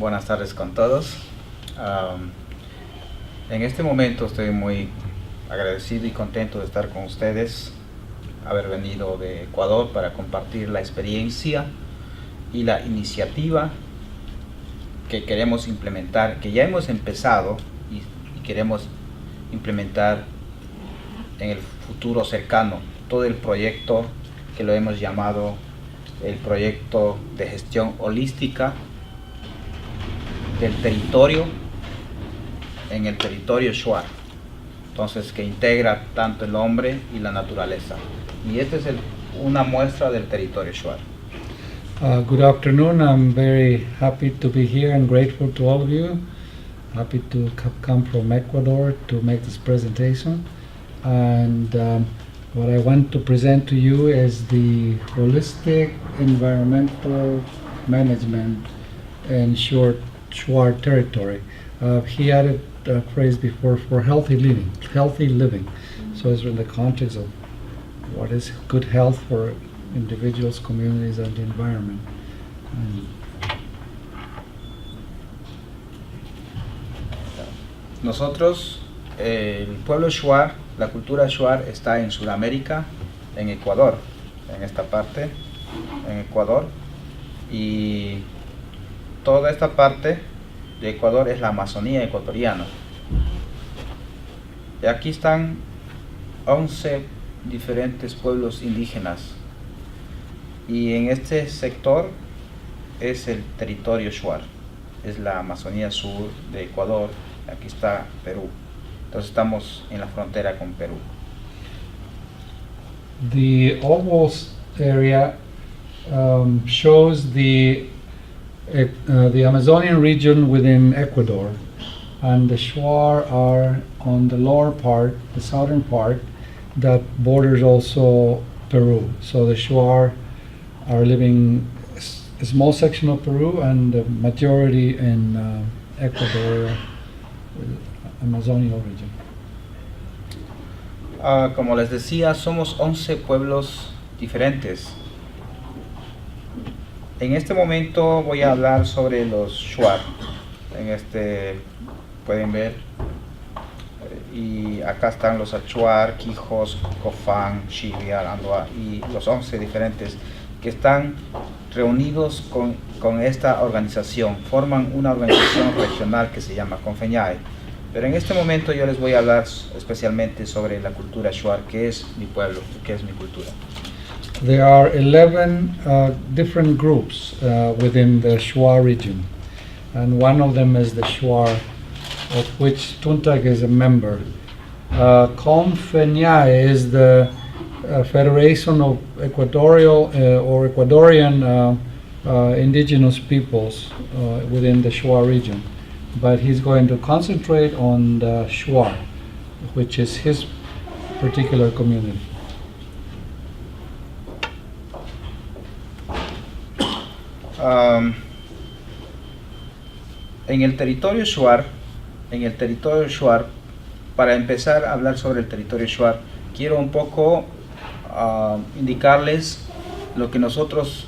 Buenas tardes con todos. En este momento estoy muy agradecido y contento de estar con ustedes, haber venido de Ecuador para compartir la experiencia y la iniciativa que queremos implementar, que ya hemos empezado y queremos implementar en el futuro cercano, todo el proyecto que lo hemos llamado el proyecto de gestión holística del territorio en el territorio Shuar, entonces que integra tanto el hombre y la naturaleza, y esta es una muestra del territorio Shuar. Good afternoon. I'm very happy to be here and grateful to all of you. Happy to come from Ecuador to make this presentation. And what I want to present to you is the holistic environmental management in Shuar territory. He added a phrase before for healthy living. So it's in the context of what is good health for individuals, communities, and the environment. Nosotros, el pueblo Shuar, la cultura Shuar está en Sudamérica, en Ecuador, en esta parte, en Ecuador, y toda esta parte de Ecuador es la Amazonía ecuatoriana. Y aquí están 11 diferentes pueblos indígenas, y en este sector es el territorio Shuar, es la Amazonía sur de Ecuador. Aquí está Perú, entonces estamos en la frontera con Perú. The almost area shows the Amazonian region within Ecuador, and the Shuar are on the lower part, the southern part, that borders also Peru. So the Shuar are living a small section of Peru and the majority in Ecuador, Amazonian region. Como les decía, somos 11 pueblos diferentes. En este momento voy a hablar sobre los Shuar. Pueden ver, y acá están los Achuar, Quijos, Cofán, Chiviar, Andoa, y los 11 diferentes que están reunidos con esta organización, forman una organización regional que se llama Confeñae. Pero en este momento yo les voy a hablar especialmente sobre la cultura Shuar, que es mi pueblo, que es mi cultura. There are 11 different groups within the Shuar region, and one of them is the Shuar, of which Tuntiak is a member. Confeñae is the Federation of Equatorial or Ecuadorian indigenous peoples within the Shuar region, but he's going to concentrate on the Shuar, which is his particular community. En el territorio Shuar, para empezar a hablar sobre el territorio Shuar, quiero un poco indicarles lo que nosotros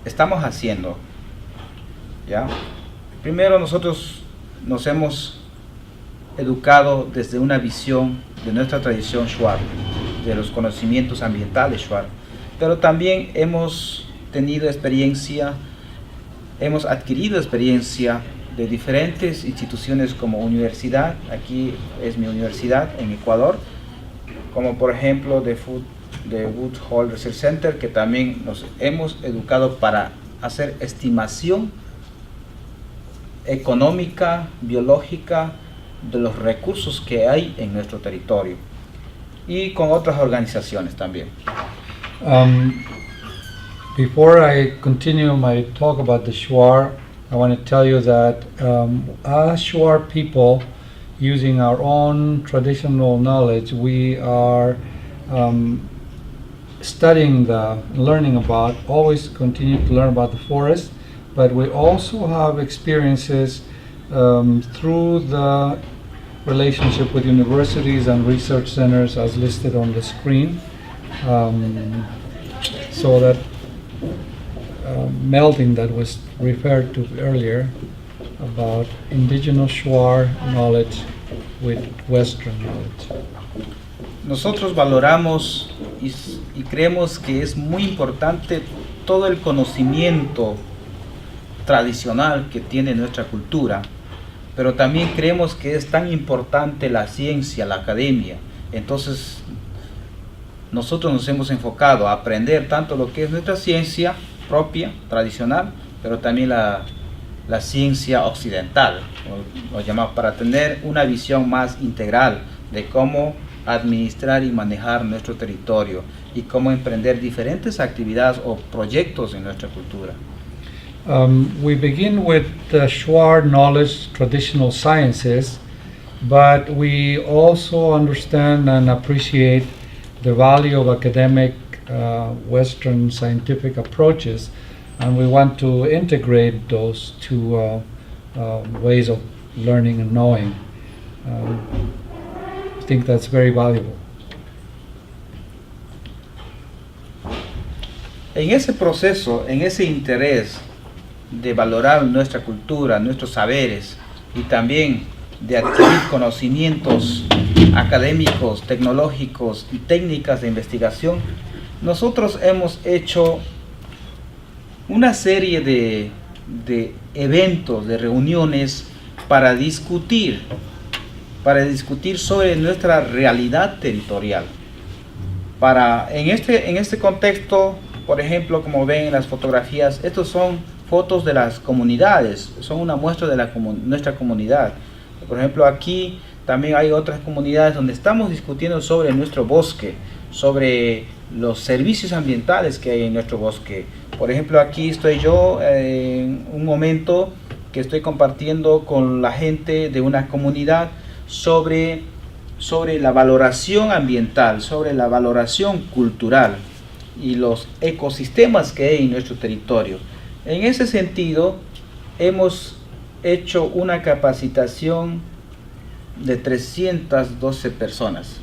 estamos haciendo. ¿Ya? Primero, nosotros nos hemos educado desde una visión de nuestra tradición Shuar, de los conocimientos ambientales Shuar, pero también hemos adquirido experiencia de diferentes instituciones como universidad. Aquí es mi universidad en Ecuador, como por ejemplo de Woodhull Research Center, que también nos hemos educado para hacer estimación económica, biológica de los recursos que hay en nuestro territorio, y con otras organizaciones también. Before I continue my talk about the Shuar, I want to tell you that as Shuar people, using our own traditional knowledge, we are always continue to learn about the forest, but we also have experiences through the relationship with universities and research centers as listed on the screen, so that melding that was referred to earlier about indigenous Shuar knowledge with Western knowledge. Nosotros valoramos y creemos que es muy importante todo el conocimiento tradicional que tiene nuestra cultura, pero también creemos que es tan importante la ciencia, la academia. Entonces, nosotros nos hemos enfocado a aprender tanto lo que es nuestra ciencia propia, tradicional, pero también la ciencia occidental, lo llamamos, para tener una visión más integral de cómo administrar y manejar nuestro territorio y cómo emprender diferentes actividades o proyectos en nuestra cultura. We begin with Shuar knowledge, traditional sciences, but we also understand and appreciate the value of academic Western scientific approaches, and we want to integrate those two ways of learning and knowing. I think that's very valuable. En ese proceso, en ese interés de valorar nuestra cultura, nuestros saberes y también de adquirir conocimientos académicos, tecnológicos y técnicas de investigación, nosotros hemos hecho una serie de eventos, de reuniones para discutir sobre nuestra realidad territorial. En este contexto, por ejemplo, como ven en las fotografías, estos son fotos de las comunidades, son una muestra de nuestra comunidad. Por ejemplo, aquí también hay otras comunidades donde estamos discutiendo sobre nuestro bosque, sobre los servicios ambientales que hay en nuestro bosque. Por ejemplo, aquí estoy yo en un momento que estoy compartiendo con la gente de una comunidad sobre la valoración ambiental, sobre la valoración cultural y los ecosistemas que hay en nuestro territorio. En ese sentido, hemos hecho una capacitación de 312 personas.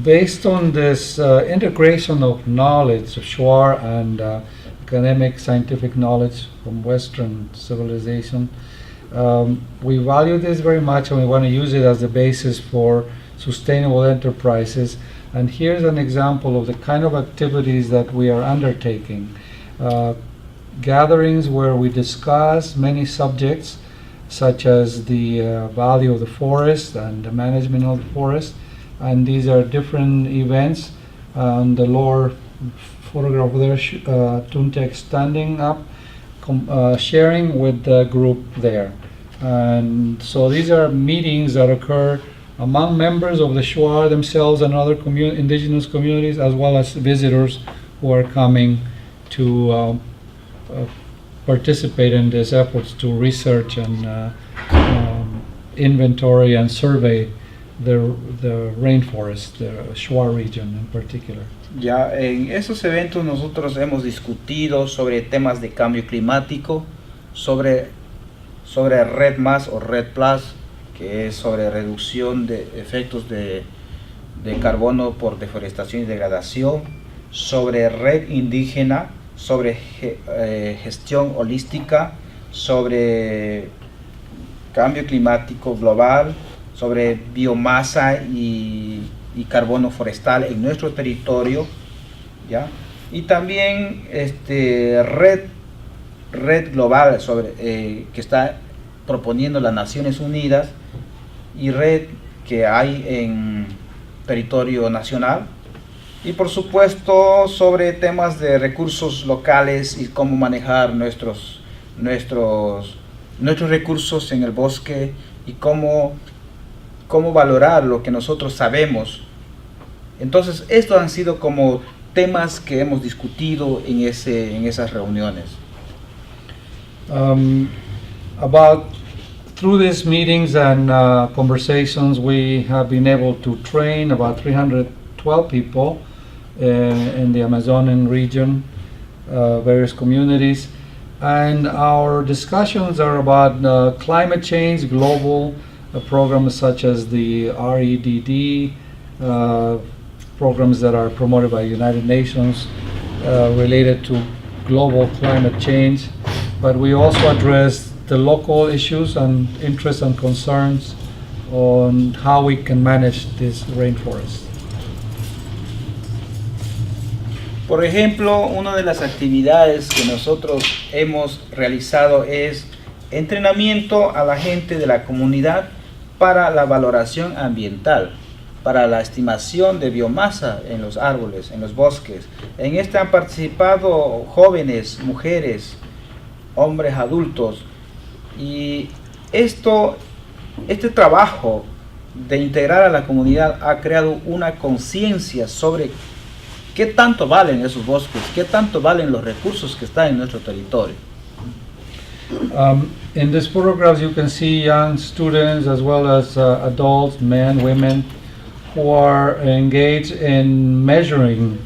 Based on this integration of knowledge of Shuar and academic scientific knowledge from Western civilization, we value this very much, and we want to use it as the basis for sustainable enterprises. And here's an example of the kind of activities that we are undertaking. Gatherings where we discuss many subjects, such as the value of the forest and the management of the forest. And these are different events. On the lower photograph there, Tuntiak standing up, sharing with the group there. And so these are meetings that occur among members of the Shuar themselves and other indigenous communities, as well as visitors who are coming to participate in these efforts to research and inventory and survey the rainforest, the Shuar region in particular. Ya en esos eventos nosotros hemos discutido sobre temas de cambio climático, sobre Red Más o Red Plus, que es sobre reducción de efectos de carbono por deforestación y degradación, sobre red indígena, sobre gestión holística, sobre cambio climático global, sobre biomasa y carbono forestal en nuestro territorio, ¿ya? Y también red global que está proponiendo las Naciones Unidas y red que hay en territorio nacional, y por supuesto sobre temas de recursos locales y cómo manejar nuestros recursos en el bosque y cómo valorar lo que nosotros sabemos. Entonces estos han sido como temas que hemos discutido en esas reuniones. Through these meetings and conversations, we have been able to train about 312 people in the Amazonian region, various communities, and our discussions are about climate change, global programs such as the REDD, programs that are promoted by United Nations, related to global climate change, but we also address the local issues and interests and concerns on how we can manage this rainforest. Por ejemplo, una de las actividades que nosotros hemos realizado es entrenamiento a la gente de la comunidad para la valoración ambiental, para la estimación de biomasa en los árboles, en los bosques. En este han participado jóvenes, mujeres, hombres adultos, y este trabajo de integrar a la comunidad ha creado una conciencia sobre qué tanto valen esos bosques, qué tanto valen los recursos que están en nuestro territorio. In these photographs you can see young students as well as adults, men, women, who are engaged in measuring.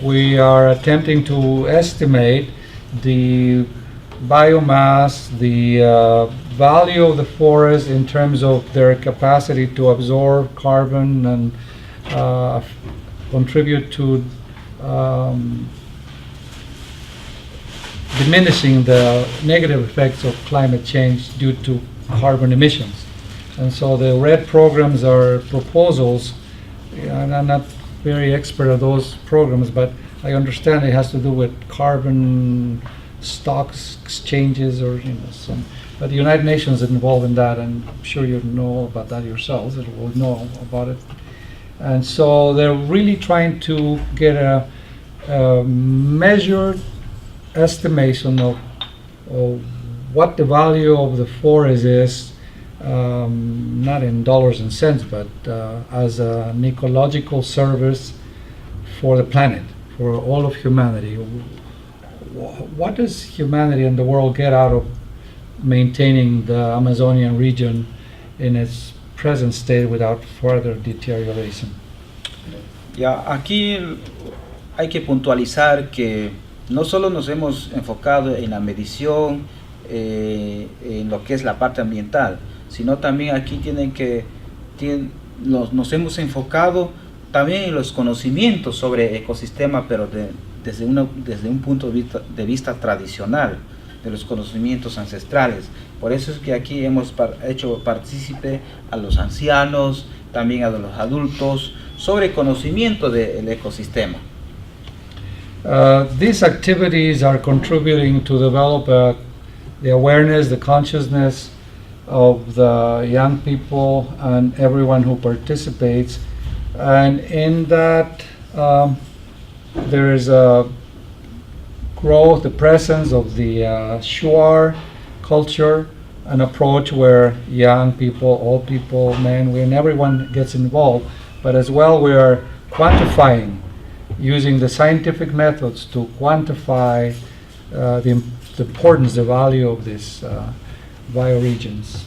We are attempting to estimate the biomass, the value of the forest in terms of their capacity to absorb carbon and contribute to diminishing the negative effects of climate change due to carbon emissions. And so the RED programs are proposals, and I'm not very expert at those programs, but I understand it has to do with carbon stocks exchanges or but the United Nations is involved in that, and I'm sure you know about that yourselves, or will know about it. And so they're really trying to get a measured estimation of what the value of the forest is, not in dollars and cents, but as an ecological service for the planet, for all of humanity. What does humanity and the world get out of maintaining the Amazonian region in its present state without further deterioration? Ya, aquí hay que puntualizar que no solo nos hemos enfocado en la medición, en lo que es la parte ambiental, sino también aquí nos hemos enfocado también en los conocimientos sobre ecosistema, pero desde un punto de vista tradicional, de los conocimientos ancestrales. Por eso es que aquí hemos hecho partícipe a los ancianos, también a los adultos, sobre conocimiento del ecosistema. These activities are contributing to develop the awareness, the consciousness of the young people and everyone who participates. And in that, there is a growth, the presence of the Shuar culture, an approach where young people, old people, men, women, everyone gets involved. But as well, we are quantifying, using the scientific methods to quantify the importance, the value of these bioregions.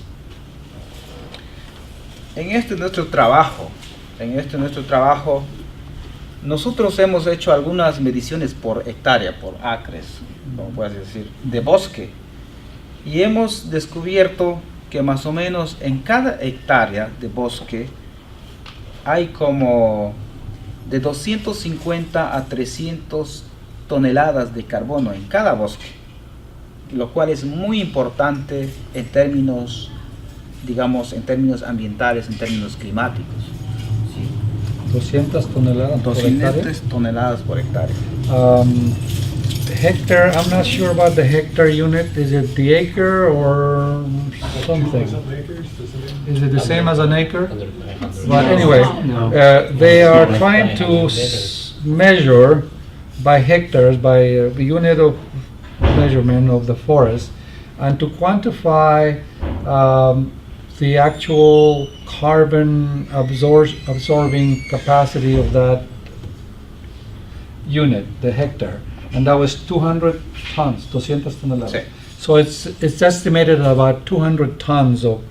En este nuestro trabajo, nosotros hemos hecho algunas mediciones por hectárea, por acres, como puedes decir, de bosque, y hemos descubierto que más o menos en cada hectárea de bosque hay como de 250 a 300 toneladas de carbono en cada bosque, lo cual es muy importante en términos, digamos, en términos ambientales, en términos climáticos. 200 toneladas por hectárea. Toneladas por hectárea. Hectare, I'm not sure about the hectare unit. Is it the acre or something? Is it the same as an acre? But anyway, they are trying to measure by hectares, by the unit of measurement of the forest, and to quantify the actual carbon absorbing capacity of that unit, the hectare, and that was 200 tons, 200 toneladas. Sí. So it's estimated at about 200 tons of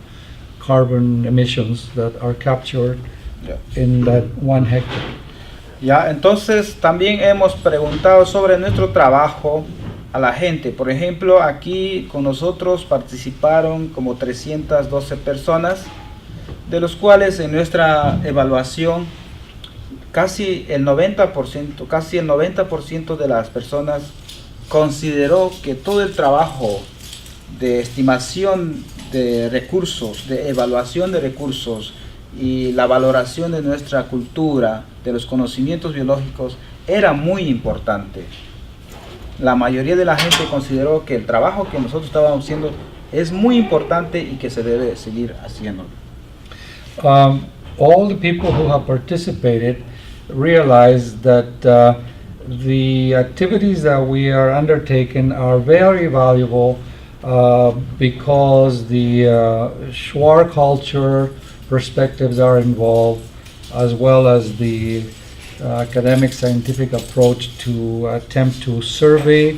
carbon emissions that are captured in that 1 hectare. Ya, entonces también hemos preguntado sobre nuestro trabajo a la gente. Por ejemplo, aquí con nosotros participaron como 312 personas, de los cuales en nuestra evaluación casi el 90% de las personas consideró que todo el trabajo de estimación de recursos, de evaluación de recursos y la valoración de nuestra cultura, de los conocimientos biológicos, era muy importante. La mayoría de la gente consideró que el trabajo que nosotros estábamos haciendo es muy importante y que se debe seguir haciendo. All the people who have participated realize that the activities that we are undertaking are very valuable because the Shuar culture perspectives are involved, as well as the academic scientific approach to attempt to survey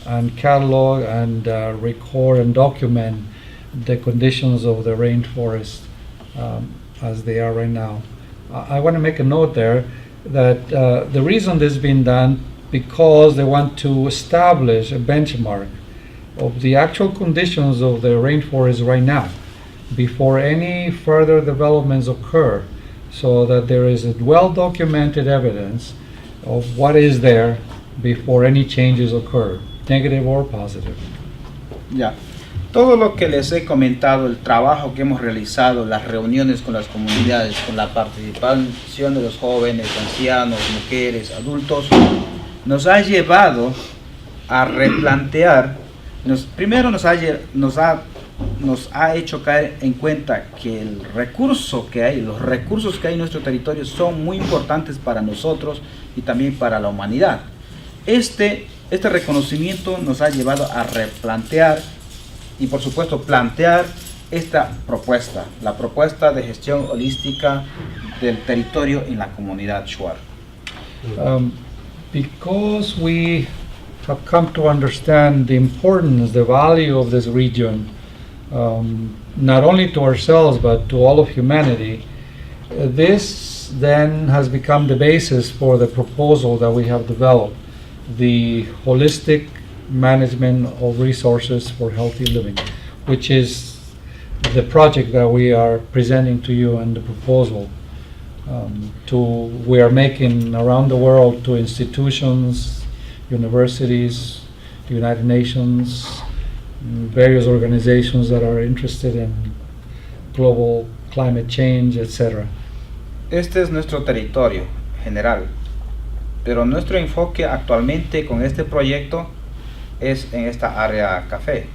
and catalog and record and document the conditions of the rainforest as they are right now. I want to make a note there that the reason this is being done because they want to establish a benchmark of the actual conditions of the rainforest right now before any further developments occur, so that there is a well-documented evidence of what is there before any changes occur, negative or positive. Ya. Todo lo que les he comentado, el trabajo que hemos realizado, las reuniones con las comunidades, con la participación de los jóvenes, ancianos, mujeres, adultos, nos ha llevado a replantear, primero nos ha hecho caer en cuenta que el recurso que hay, los recursos que hay en nuestro territorio son muy importantes para nosotros y también para la humanidad. Este reconocimiento nos ha llevado a replantear y por supuesto plantear esta propuesta, la propuesta de gestión holística del territorio en la comunidad Shuar. Because we have come to understand the importance, the value of this region, not only to ourselves but to all of humanity, this then has become the basis for the proposal that we have developed, the holistic management of resources for healthy living, which is the project that we are presenting to you and the proposal we are making around the world to institutions, universities, the United Nations, various organizations that are interested in global climate change, etc. Este es nuestro territorio general, pero nuestro enfoque actualmente con este proyecto es en esta área café.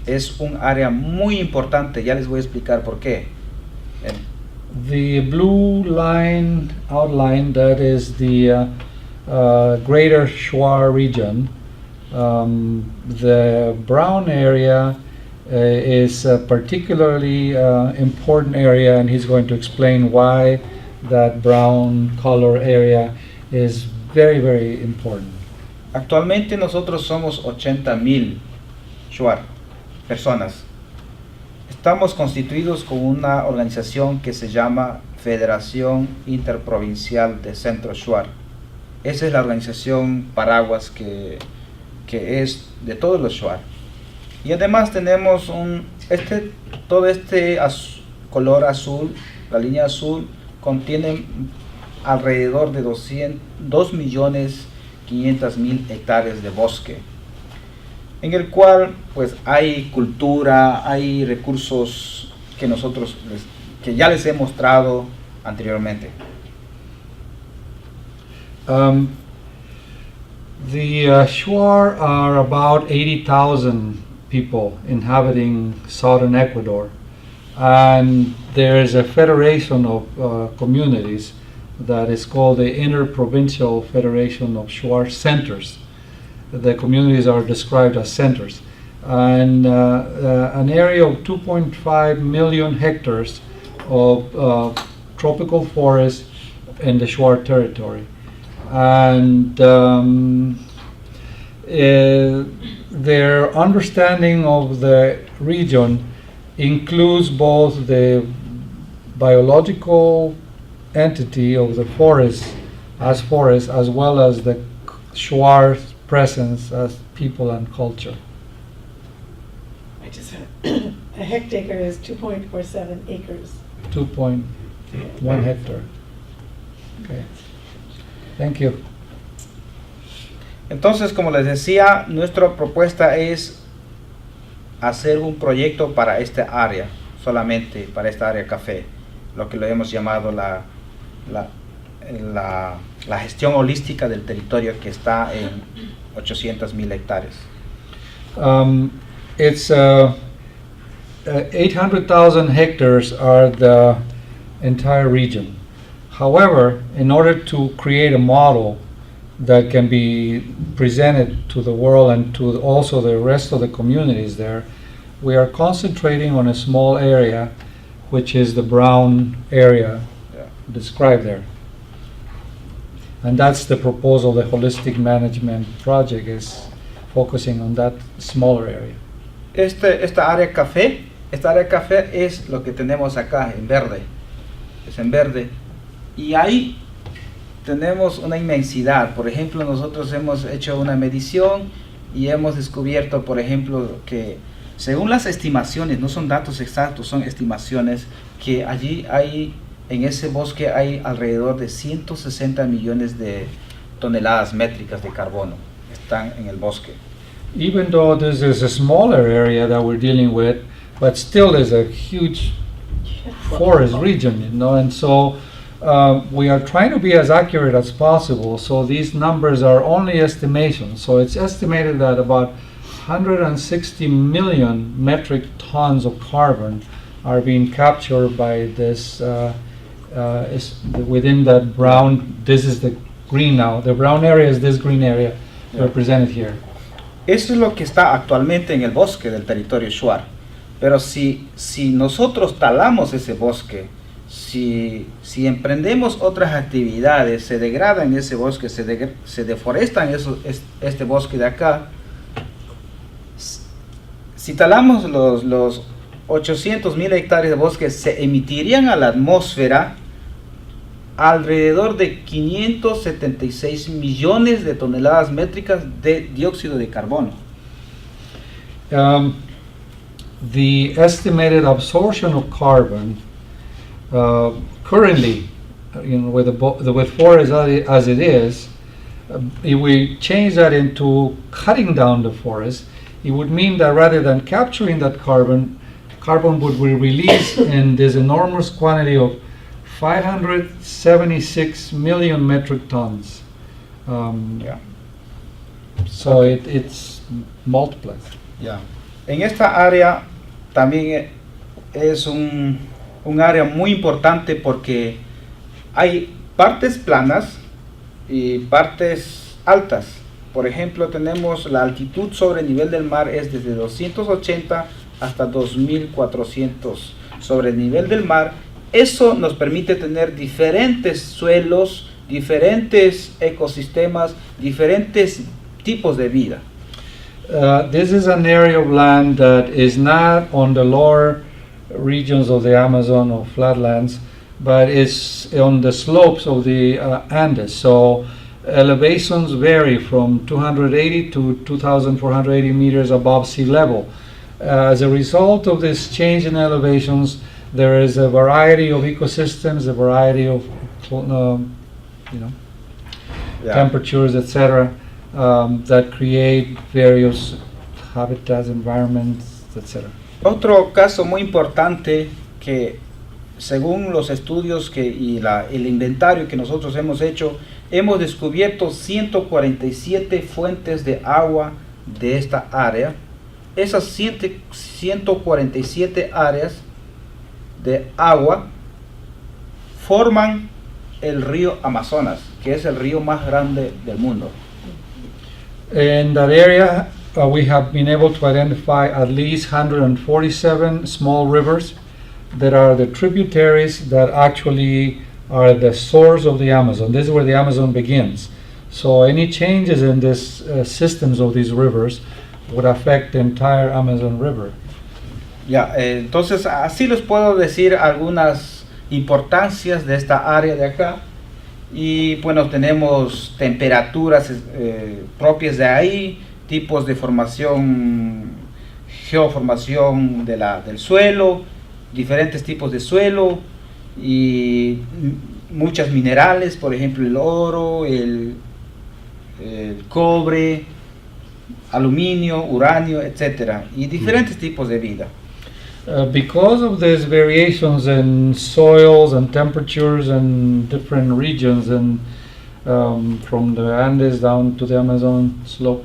Es un área muy importante, ya les voy a explicar por qué. The blue line outline, that is the greater Shuar region. The brown area is a particularly important area, and he's going to explain why that brown color area is very, very important. Actualmente nosotros somos 80,000 Shuar personas. Estamos constituidos con una organización que se llama Federación Interprovincial de Centro Shuar. Esa es la organización paraguas que es de todos los Shuar. Y además tenemos todo este color azul, la línea azul, contiene alrededor de 2.500.000 hectáreas de bosque, en el cual pues hay cultura, hay recursos que ya les he mostrado anteriormente. The Shuar are about 80,000 people inhabiting southern Ecuador, and there is a federation of communities that is called the Interprovincial Federation of Shuar Centers. The communities are described as centers, and an area of 2.5 million hectares of tropical forest in the Shuar territory. And their understanding of the region includes both the biological entity of the forest, as well as the Shuar presence as people and culture. A hectare is 2.47 acres. 2.1 hectare. Okay. Thank you. Entonces, como les decía, nuestra propuesta es hacer un proyecto para esta área, solamente para esta área café, lo que lo hemos llamado la gestión holística del territorio, que está en 800,000 hectáreas. It's 800,000 hectares are the entire region. However, in order to create a model that can be presented to the world and to also the rest of the communities there, we are concentrating on a small area, which is the brown area described there. And that's the proposal. The holistic management project is focusing on that smaller area. Esta área café es lo que tenemos acá en verde, es en verde, y ahí tenemos una inmensidad. Por ejemplo, nosotros hemos hecho una medición y hemos descubierto, por ejemplo, que según las estimaciones, no son datos exactos, son estimaciones, que allí hay, en ese bosque hay alrededor de 160 millones de toneladas métricas de carbono, están en el bosque. Even though this is a smaller area that we're dealing with, but still is a huge forest region, you know, and so we are trying to be as accurate as possible. So these numbers are only estimations. So it's estimated that about 160 million metric tons of carbon are being captured by this within that brown. This is the green now. The brown area is this green area represented here. Eso es lo que está actualmente en el bosque del territorio Shuar. Pero si nosotros talamos ese bosque, si emprendemos otras actividades, se degradan ese bosque, se deforestan este bosque de acá, si talamos los 800,000 hectáreas de bosque, se emitirían a la atmósfera alrededor de 576 millones de toneladas métricas de dióxido de carbono. The estimated absorption of carbon currently, with forest as it is, if we change that into cutting down the forest, it would mean that rather than capturing that carbon would be released in this enormous quantity of 576 million metric tons. So it's multiplied. En esta área también es un área muy importante porque hay partes planas y partes altas. Por ejemplo, tenemos la altitud sobre el nivel del mar es desde 280 hasta 2400 sobre el nivel del mar. Eso nos permite tener diferentes suelos, diferentes ecosistemas, diferentes tipos de vida. This is an area of land that is not on the lower regions of the Amazon or flatlands, but is on the slopes of the Andes. So elevations vary from 280 to 2,480 meters above sea level. As a result of this change in elevations, there is a variety of ecosystems, a variety of temperatures, etc., that create various habitats, environments, etc. Otro caso muy importante que, según los estudios y el inventario que nosotros hemos hecho, hemos descubierto 147 fuentes de agua de esta área. Esas 147 áreas de agua forman el río Amazonas, que es el río más grande del mundo. In that area, we have been able to identify at least 147 small rivers that are the tributaries that actually are the source of the Amazon. This is where the Amazon begins. So any changes in this systems of these rivers would affect the entire Amazon River. Entonces así les puedo decir algunas importancias de esta área de acá. Y bueno, tenemos temperaturas propias de ahí, tipos de formación, geoformación del suelo, diferentes tipos de suelo, y muchas minerales, por ejemplo el oro, el cobre, aluminio, uranio, etcétera, y diferentes tipos de vida. Because of these variations in soils and temperatures and different regions, and from the Andes down to the Amazon slope,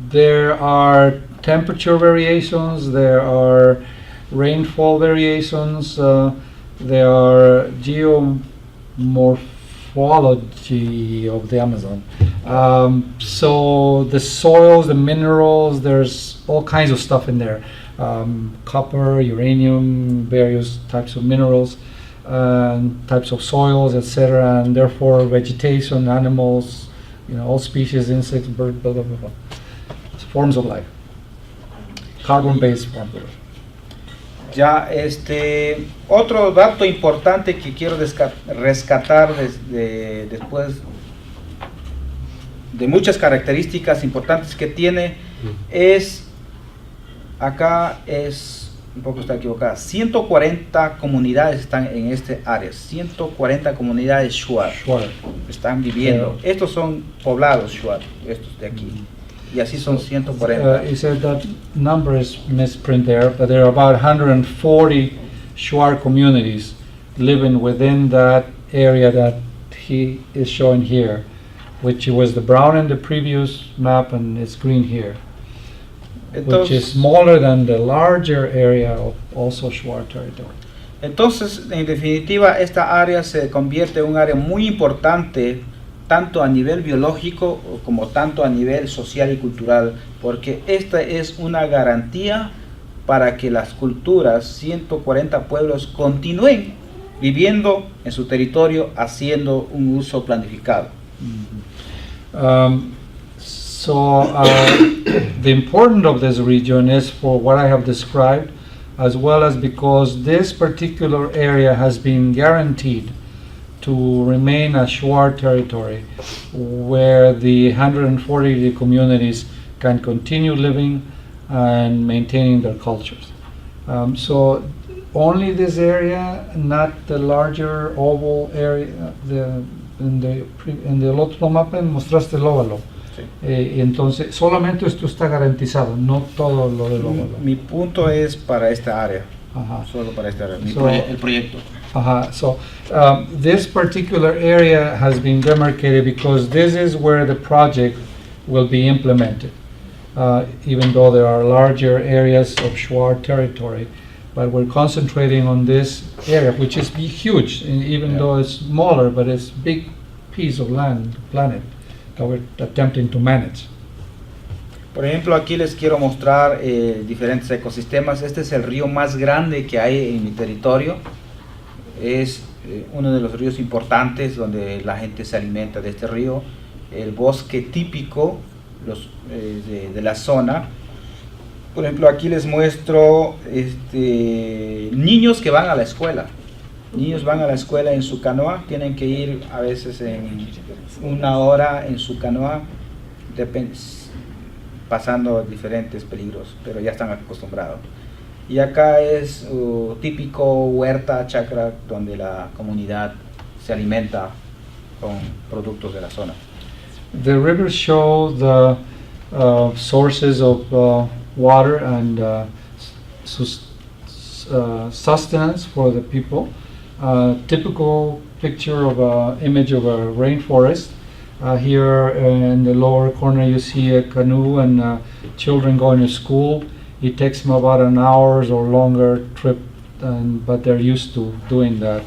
there are temperature variations, there are rainfall variations, there are geomorphology of the Amazon. So the soils, the minerals, there's all kinds of stuff in there. Copper, uranium, various types of minerals, types of soils, etc., and therefore vegetation, animals, all species, insects, birds, blah, blah, blah, blah. It's forms of life, carbon-based forms of life. Ya, otro dato importante que quiero rescatar después de muchas características importantes que tiene es, acá es, un poco está equivocada, 140 comunidades están en este área, 140 comunidades Shuar están viviendo. Estos son poblados Shuar, estos de aquí. Y así son 140. He said that number is misprint there, but there are about 140 Shuar communities living within that area that he is showing here, which was the brown in the previous map and it's green here, which is smaller than the larger area of also Shuar territory. Entonces, en definitiva, esta área se convierte en un área muy importante tanto a nivel biológico como tanto a nivel social y cultural, porque esta es una garantía para que las culturas, 140 pueblos, continúen viviendo en su territorio haciendo un uso planificado. The importance of this region is for what I have described, as well as because this particular area has been guaranteed to remain a Shuar territory where the 140 communities can continue living and maintaining their cultures. So only this area, not the larger oval area. En el otro mapa mostraste el óvalo. Sí. Entonces solamente esto está garantizado, no todo lo del óvalo. Mi punto es para esta área. Ajá. Solo para esta área, el proyecto. So this particular area has been demarcated because this is where the project will be implemented, even though there are larger areas of Shuar territory, but we're concentrating on this area, which is huge, even though it's smaller, but it's a big piece of land, planet, that we're attempting to manage. Por ejemplo, aquí les quiero mostrar diferentes ecosistemas. Este es el río más grande que hay en mi territorio. Es uno de los ríos importantes donde la gente se alimenta de este río. El bosque típico de la zona. Por ejemplo, aquí les muestro niños que van a la escuela. Niños van a la escuela en su canoa. Tienen que ir a veces en 1 hora en su canoa. Pasando diferentes peligros, pero ya están acostumbrados. Y acá es típico huerta, chacra, donde la comunidad se alimenta con productos de la zona. The rivers show the sources of water and sustenance for the people. Typical picture of an image of a rainforest. Here in the lower corner you see a canoe and children going to school. It takes them about an hour or longer trip, but they're used to doing that.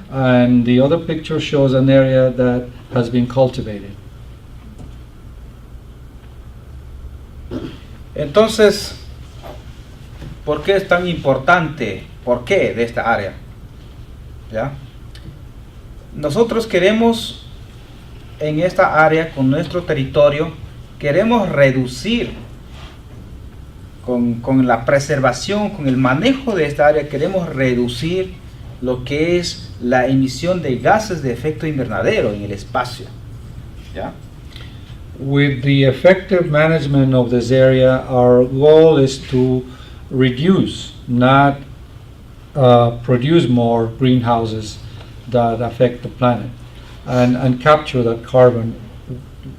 And the other picture shows an area that has been cultivated. Entonces, ¿por qué es tan importante? ¿Por qué de esta área? ¿Ya? Nosotros queremos en esta área, con nuestro territorio, queremos reducir con la preservación, con el manejo de esta área, queremos reducir lo que es la emisión de gases de efecto invernadero en el espacio. ¿Ya? With the effective management of this area, our goal is to reduce, not produce more greenhouses that affect the planet and capture that carbon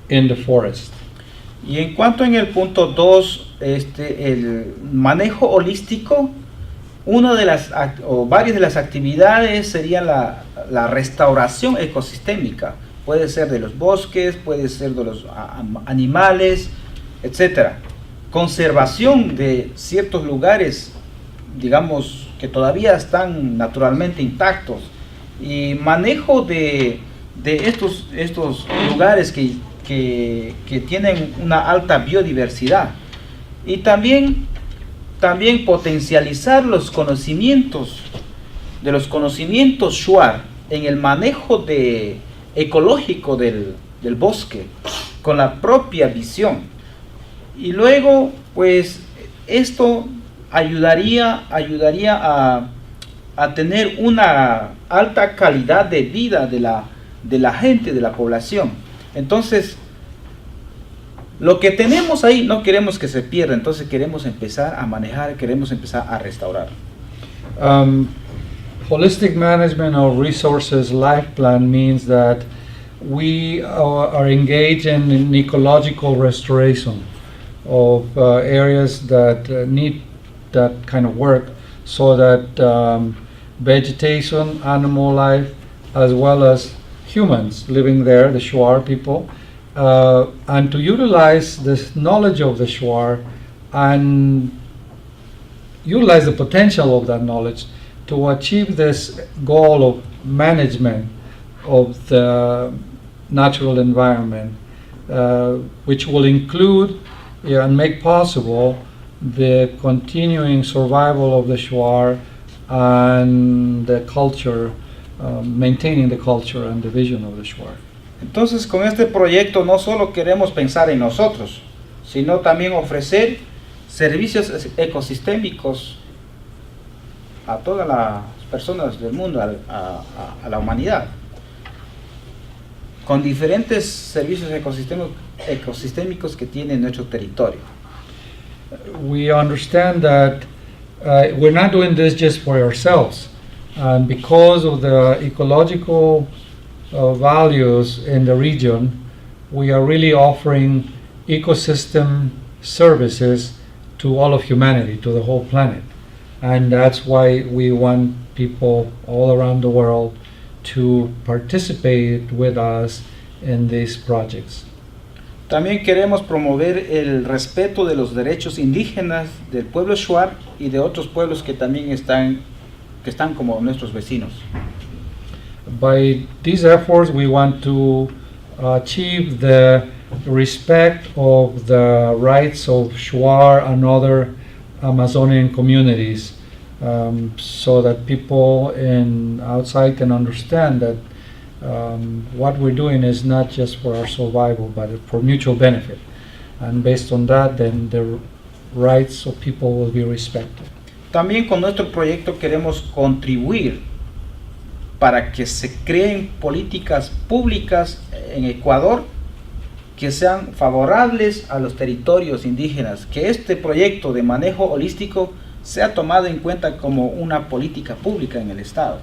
in the forest. Y en cuanto en el punto 2, el manejo holístico, una de las o varias de las actividades sería la restauración ecosistémica. Puede ser de los bosques, puede ser de los animales, etcétera. Conservación de ciertos lugares, digamos, que todavía están naturalmente intactos, y manejo de estos lugares que tienen una alta biodiversidad, y también potencializar los conocimientos Shuar en el manejo ecológico del bosque, con la propia visión. Y luego, pues, esto ayudaría a tener una alta calidad de vida de la gente, de la población. Entonces, lo que tenemos ahí no queremos que se pierda, entonces queremos empezar a manejar, queremos empezar a restaurar. Holistic management of resources life plan means that we are engaged in ecological restoration of areas that need that kind of work, so that vegetation, animal life, as well as humans living there, the Shuar people, and to utilize this knowledge of the Shuar and utilize the potential of that knowledge to achieve this goal of management of the natural environment, which will include and make possible the continuing survival of the Shuar and the culture, maintaining the culture and the vision of the Shuar. Entonces, con este proyecto no solo queremos pensar en nosotros, sino también ofrecer servicios ecosistémicos a todas las personas del mundo, a la humanidad, con diferentes servicios ecosistémicos que tiene nuestro territorio. We understand that we're not doing this just for ourselves, and because of the ecological values in the region, we are really offering ecosystem services to all of humanity, to the whole planet. And that's why we want people all around the world to participate with us in these projects. También queremos promover el respeto de los derechos indígenas del pueblo Shuar y de otros pueblos que también están como nuestros vecinos. By these efforts, we want to achieve the respect of the rights of Shuar and other Amazonian communities, so that people outside can understand that what we're doing is not just for our survival, but for mutual benefit. And based on that, then the rights of people will be respected. También con nuestro proyecto queremos contribuir para que se creen políticas públicas en Ecuador que sean favorables a los territorios indígenas, que este proyecto de manejo holístico sea tomado en cuenta como una política pública en el Estado.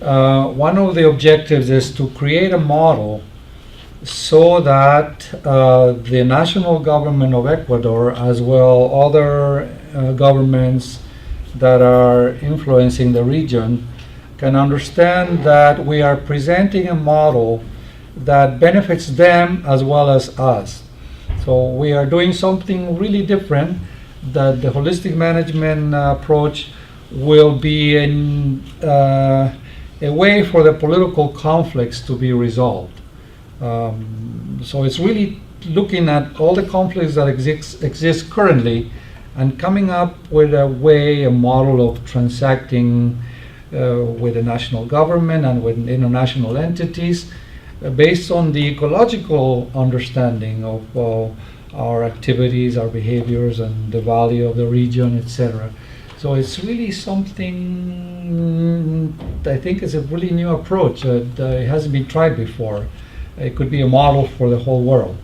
One of the objectives is to create a model so that the national government of Ecuador, as well other governments that are influencing the region, can understand that we are presenting a model that benefits them as well as us. So we are doing something really different, that the holistic management approach will be a way for the political conflicts to be resolved. So it's really looking at all the conflicts that exist currently and coming up with a model of transacting with the national government and with international entities based on the ecological understanding of our activities, our behaviors, and the value of the region, etc. So it's really something, I think is a really new approach that it hasn't been tried before. It could be a model for the whole world.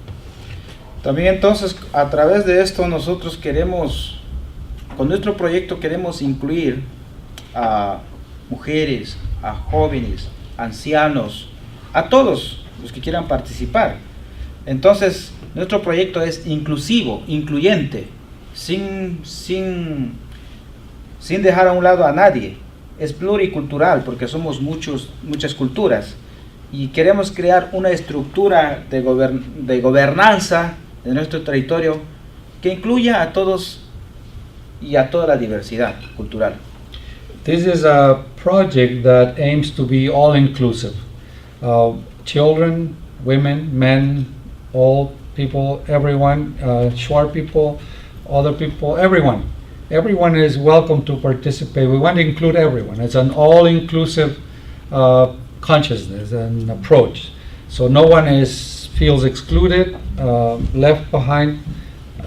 También entonces, a través de esto, nosotros con nuestro proyecto queremos incluir a mujeres, a jóvenes, ancianos, a todos los que quieran participar. Entonces, nuestro proyecto es inclusivo, incluyente, sin dejar a un lado a nadie. Es pluricultural porque somos muchas culturas y queremos crear una estructura de gobernanza de nuestro territorio que incluya a todos y a toda la diversidad cultural. This is a project that aims to be all-inclusive. Children, women, men, all people, everyone, Shuar people, other people, everyone. Everyone is welcome to participate. We want to include everyone. It's an all-inclusive consciousness and approach. So no one feels excluded, left behind.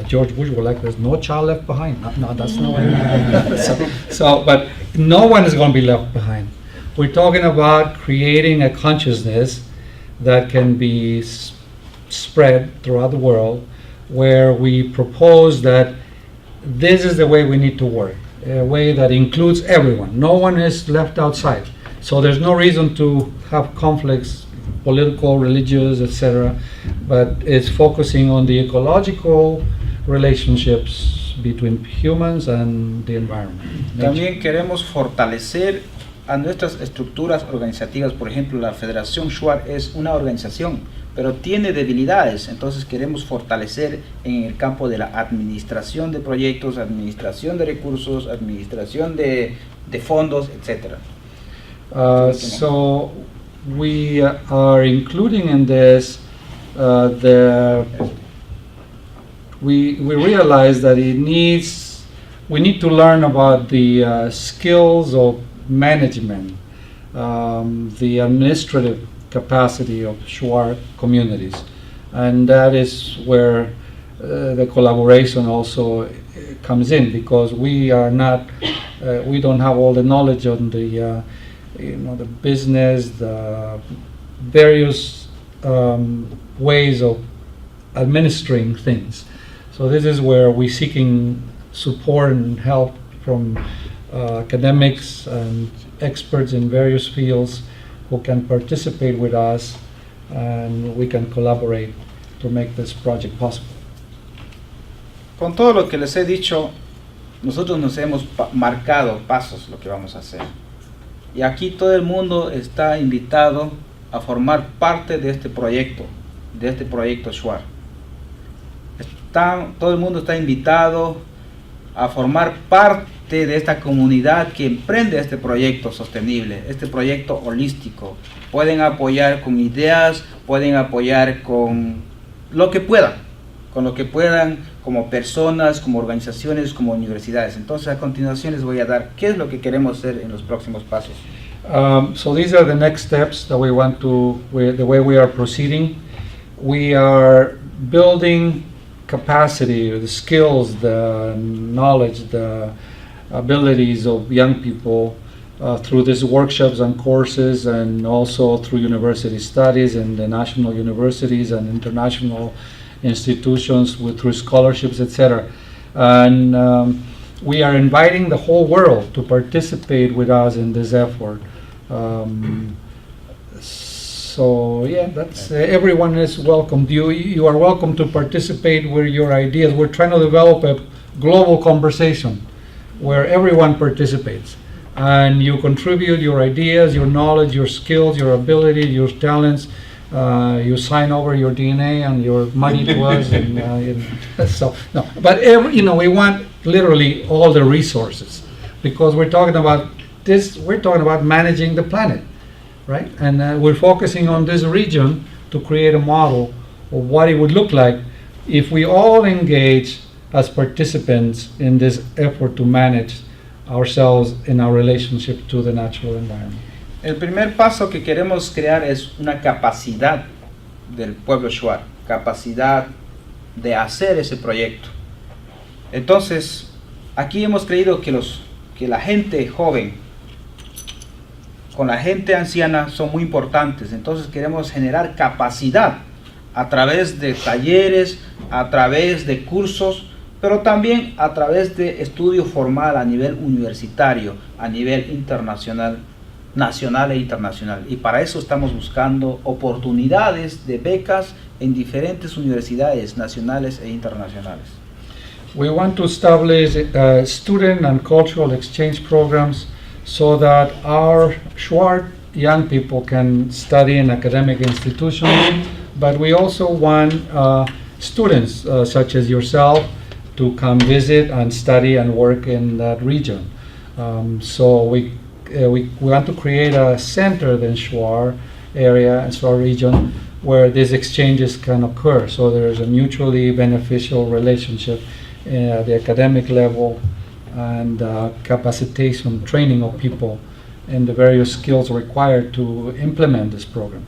George Bush would like, there's no child left behind. No, that's not what I mean. But no one is going to be left behind. We're talking about creating a consciousness that can be spread throughout the world, where we propose that this is the way we need to work, a way that includes everyone. No one is left outside. So there's no reason to have conflicts, political, religious, etc., but it's focusing on the ecological relationships between humans and the environment. También queremos fortalecer a nuestras estructuras organizativas. Por ejemplo, la Federación Shuar es una organización, pero tiene debilidades. Entonces queremos fortalecer en el campo de la administración de proyectos, administración de recursos, administración de fondos, etc. So we are including in this we realize that we need to learn about the skills of management, the administrative capacity of Shuar communities, and that is where the collaboration also comes in, because we are not, we don't have all the knowledge on the the business, the various ways of administering things. So this is where we're seeking support and help from academics and experts in various fields who can participate with us, and we can collaborate to make this project possible. Con todo lo que les he dicho, nosotros nos hemos marcado pasos lo que vamos a hacer. Y aquí todo el mundo está invitado a formar parte de este proyecto Shuar. Todo el mundo está invitado a formar parte de esta comunidad que emprende este proyecto sostenible, este proyecto holístico. Pueden apoyar con ideas, pueden apoyar con lo que puedan, como personas, como organizaciones, como universidades. Entonces, a continuación les voy a dar qué es lo que queremos hacer en los próximos pasos. So these are the next steps that we want to, the way we are proceeding. We are building capacity, the skills, the knowledge, the abilities of young people through these workshops and courses, and also through university studies in the national universities and international institutions through scholarships, etc. And we are inviting the whole world to participate with us in this effort. So yeah, that's everyone is welcome. You are welcome to participate with your ideas. We're trying to develop a global conversation where everyone participates, and you contribute your ideas, your knowledge, your skills, your ability, your talents. You sign over your DNA and your money to us, and so no. But we want literally all the resources, because we're talking about this. We're talking about managing the planet, right? And we're focusing on this region to create a model of what it would look like if we all engage as participants in this effort to manage ourselves in our relationship to the natural environment. El primer paso que queremos crear es una capacidad del pueblo Shuar, capacidad de hacer ese proyecto. Entonces, aquí hemos creído que la gente joven con la gente anciana son muy importantes. Entonces queremos generar capacidad a través de talleres, a través de cursos, pero también a través de estudio formal a nivel universitario, a nivel internacional, nacional e internacional. Y para eso estamos buscando oportunidades de becas en diferentes universidades nacionales e internacionales. We want to establish student and cultural exchange programs so that our Shuar young people can study in academic institutions, but we also want students such as yourself to come visit and study and work in that region. So we want to create a center in Shuar area and Shuar region where these exchanges can occur. So there's a mutually beneficial relationship at the academic level and capacitation, training of people in the various skills required to implement this program.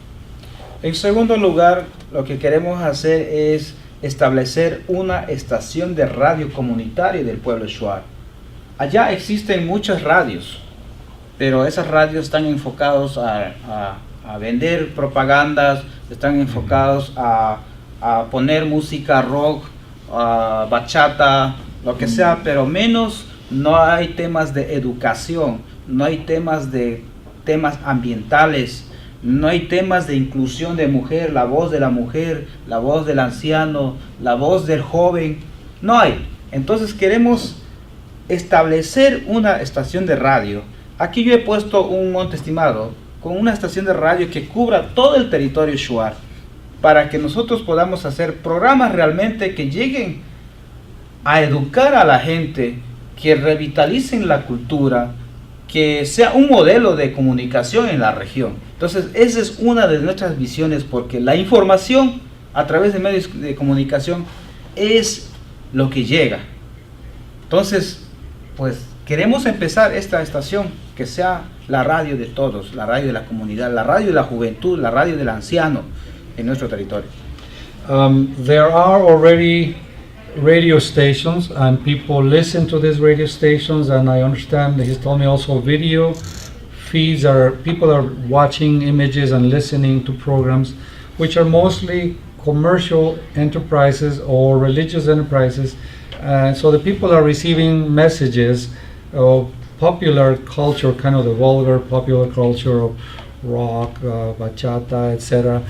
En segundo lugar, lo que queremos hacer es establecer una estación de radio comunitaria del pueblo Shuar. Allá existen muchas radios, pero esas radios están enfocados a vender propagandas, están enfocados a poner música rock, bachata, lo que sea, pero menos no hay temas de educación, no hay temas ambientales, no hay temas de inclusión de mujer, la voz de la mujer, la voz del anciano, la voz del joven, no hay. Entonces queremos establecer una estación de radio. Aquí yo he puesto un monte estimado con una estación de radio que cubra todo el territorio Shuar, para que nosotros podamos hacer programas realmente que lleguen a educar a la gente, que revitalicen la cultura, que sea un modelo de comunicación en la región. Entonces, esa es una de nuestras visiones, porque la información a través de medios de comunicación es lo que llega. Entonces, pues queremos empezar esta estación que sea la radio de todos, la radio de la comunidad, la radio de la juventud, la radio del anciano en nuestro territorio. There are already radio stations and people listen to these radio stations, and I understand he's told me also video feeds people are watching images and listening to programs which are mostly commercial enterprises or religious enterprises, so the people are receiving messages of popular culture, kind of the vulgar popular culture of rock, bachata, etc.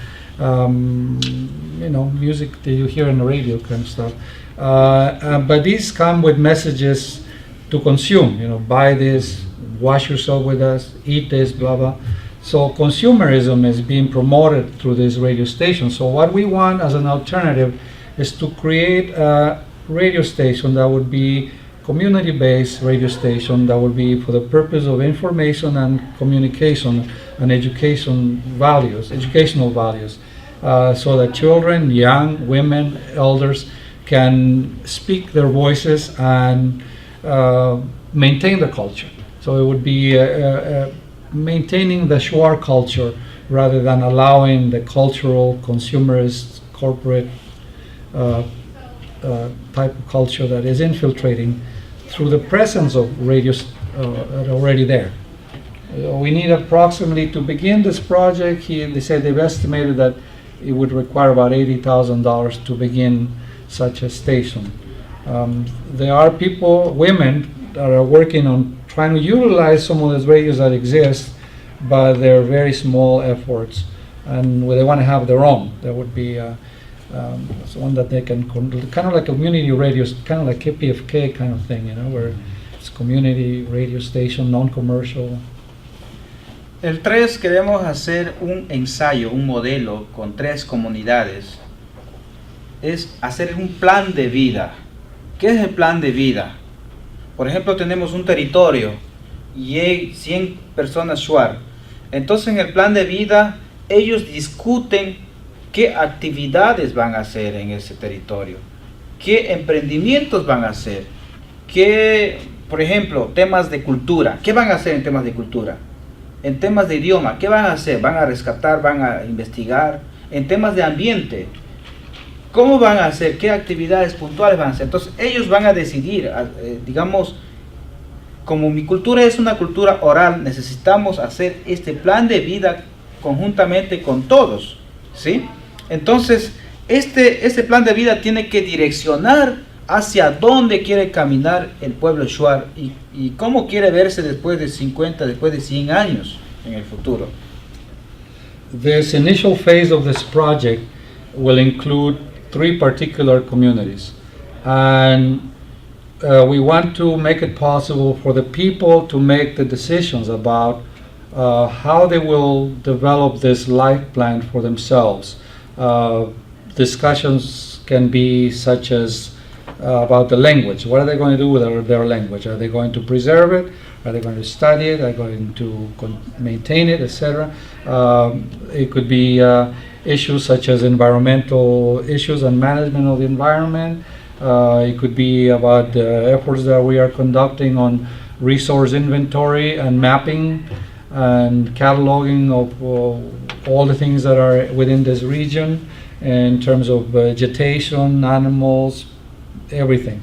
Music that you hear on the radio kind of stuff. But these come with messages to consume, buy this, wash yourself with us, eat this, blah, blah. So consumerism is being promoted through this radio station. So what we want as an alternative is to create a radio station that would be community-based radio station that would be for the purpose of information and communication and educational values, so that children, young, women, elders can speak their voices and maintain the culture. So it would be maintaining the Shuar culture rather than allowing the cultural, consumerist, corporate type of culture that is infiltrating through the presence of radios already there. We need approximately, to begin this project, they said they've estimated that it would require about $80,000 to begin such a station. There are women that are working on trying to utilize some of those radios that exist, but they're very small efforts, and they want to have their own. That would be one that they can, kind of like community radios, kind of like KPFK kind of thing, where it's community radio station, non-commercial. El 3, queremos hacer un ensayo, un modelo con 3 comunidades. Es hacer un plan de vida. ¿Qué es el plan de vida? Por ejemplo, tenemos un territorio y hay 100 personas Shuar. Entonces, en el plan de vida, ellos discuten qué actividades van a hacer en ese territorio, qué emprendimientos van a hacer, por ejemplo, temas de cultura. ¿Qué van a hacer en temas de cultura? En temas de idioma, ¿qué van a hacer? ¿Van a rescatar? ¿Van a investigar? En temas de ambiente, ¿cómo van a hacer? ¿Qué actividades puntuales van a hacer? Entonces ellos van a decidir, digamos, como mi cultura es una cultura oral, necesitamos hacer este plan de vida conjuntamente con todos, ¿sí? Entonces, este plan de vida tiene que direccionar hacia dónde quiere caminar el pueblo Shuar y cómo quiere verse después de 50, después de 100 años. en el futuro. This initial phase of this project will include 3 particular communities, and we want to make it possible for the people to make the decisions about how they will develop this life plan for themselves. Discussions can be such as about the language. What are they going to do with their language? Are they going to preserve it? Are they going to study it? Are they going to maintain it, etc.? It could be issues such as environmental issues and management of the environment. It could be about the efforts that we are conducting on resource inventory and mapping and cataloging of all the things that are within this region in terms of vegetation, animals, everything,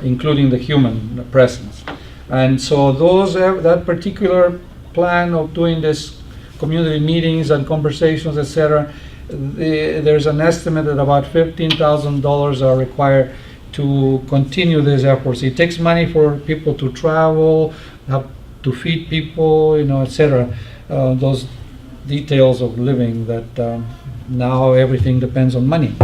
including the human presence. And so that particular plan of doing this community meetings and conversations, etc., there's an estimate that about $15,000 are required to continue these efforts. It takes money for people to travel, have to feed people, etc. Those details of living that now everything depends on money.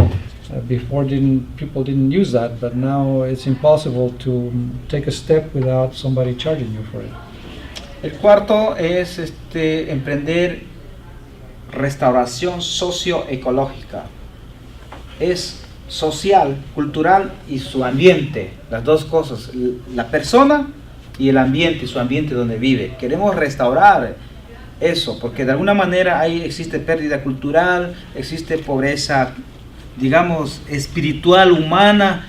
Before people didn't use that, but now it's impossible to take a step without somebody charging you for it. El cuarto es emprender restauración socioecológica. Es social, cultural y su ambiente, las dos cosas, la persona y el ambiente, su ambiente donde vive. Queremos restaurar eso, porque de alguna manera ahí existe pérdida cultural, existe pobreza, digamos, espiritual, humana,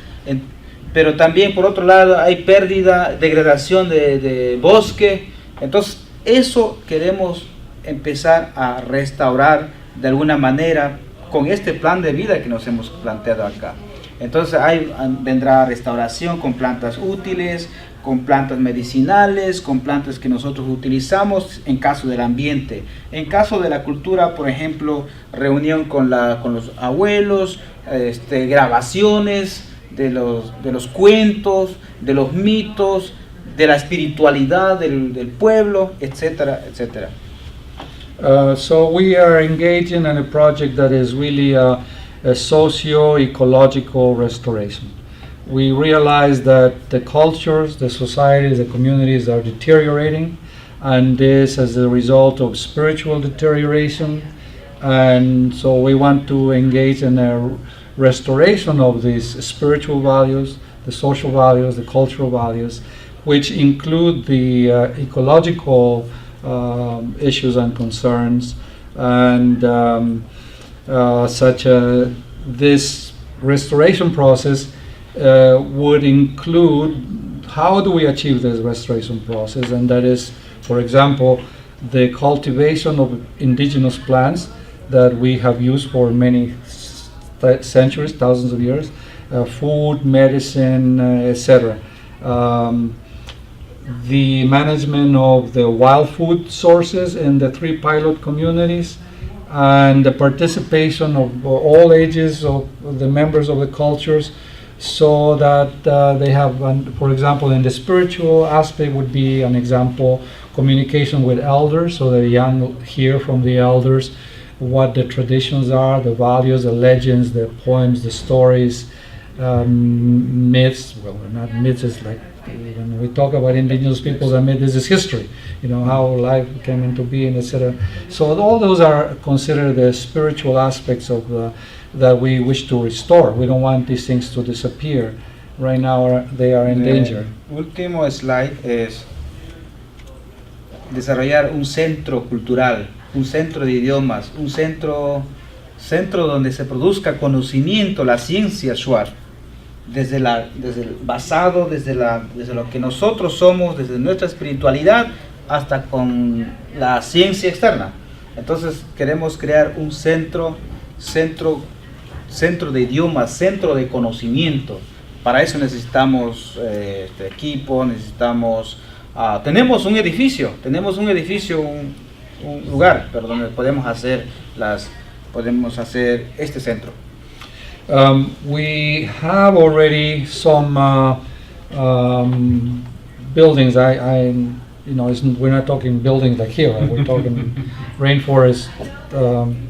pero también por otro lado hay pérdida, degradación de bosque. Entonces eso queremos empezar a restaurar de alguna manera con este plan de vida que nos hemos planteado acá. Entonces vendrá restauración con plantas útiles, con plantas medicinales, con plantas que nosotros utilizamos en caso del ambiente. En caso de la cultura, por ejemplo, reunión con los abuelos, grabaciones de los cuentos, de los mitos, de la espiritualidad del pueblo, etcétera, etcétera. So we are engaging in a project that is really a socio-ecological restoration. We realize that the cultures, the societies, the communities are deteriorating, and this as a result of spiritual deterioration. And so we want to engage in a restoration of these spiritual values, the social values, the cultural values, which include the ecological issues and concerns, and this restoration process would include how do we achieve this restoration process, and that is, for example, the cultivation of indigenous plants that we have used for many centuries, thousands of years, food, medicine, etc. The management of the wild food sources in the 3 pilot communities, and the participation of all ages of the members of the cultures, so that they have, for example, in the spiritual aspect would be an example, communication with elders, so the young hear from the elders what the traditions are, the values, the legends, the poems, the stories, myths. Well, not myths, it's like when we talk about indigenous peoples, I mean, this is history, how life came into being, etc. So all those are considered the spiritual aspects of that we wish to restore. We don't want these things to disappear. Right now they are in danger. Último slide es desarrollar un centro cultural, un centro de idiomas, un centro donde se produzca conocimiento, la ciencia Shuar, desde lo que nosotros somos, desde nuestra espiritualidad hasta con la ciencia externa. Entonces queremos crear un centro de idiomas, centro de conocimiento. Para eso necesitamos equipo, necesitamos tenemos un edificio, un lugar, pero donde podemos hacer este centro. We have already some buildings. we're not talking buildings like here, right? We're talking rainforest